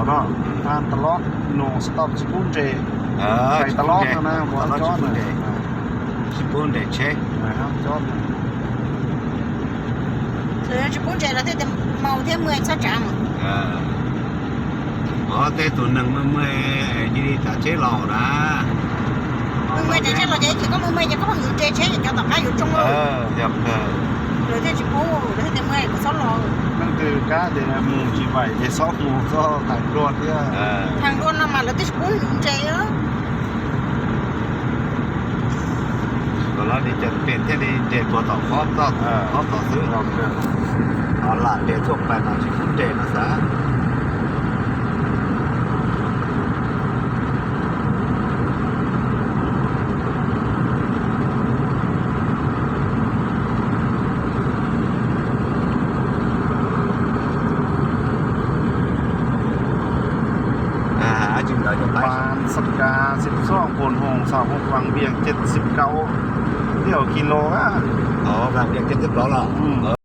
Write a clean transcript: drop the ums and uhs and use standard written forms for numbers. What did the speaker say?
đó ăn tờ lót nổ stop spoon trề ไป tờ lótนะนะหมอจอดเลย สปูนเดชเช่ นะครับจอด rồi chỉ muốn chạy là thế màu thêm 10 sao chạm อ๋อแต่ตัวหนึ่งมันไม่ยี่ดีแต่เช่หล่อนะ 10 chạy là vậy chỉ có 10 chỉ có một người chạy chạy cho tập haiอยู่trong เดี๋ยว rồi thế chỉ cố rồi thế 10 có 6 lò นั่นคือการเดมูจีไวเดซอฟมูก็ถ่ายรวดเนี่ย thằng luôn mà là thế chỉ muốn chạy đó ตัวเราดีจะเป็นที่ดีเดตัวต่อครอบต่อซื้อ เราเนี่ย เอาละเดทั่วไปเราชิคุเดนะซะจึงเราจะไป ปานสักกา12คนหงสาวหกวังเบียง79เที่ยวกิโลอ่ะ อ๋อแบบเรียกเจ็ดสิบล้อหรอ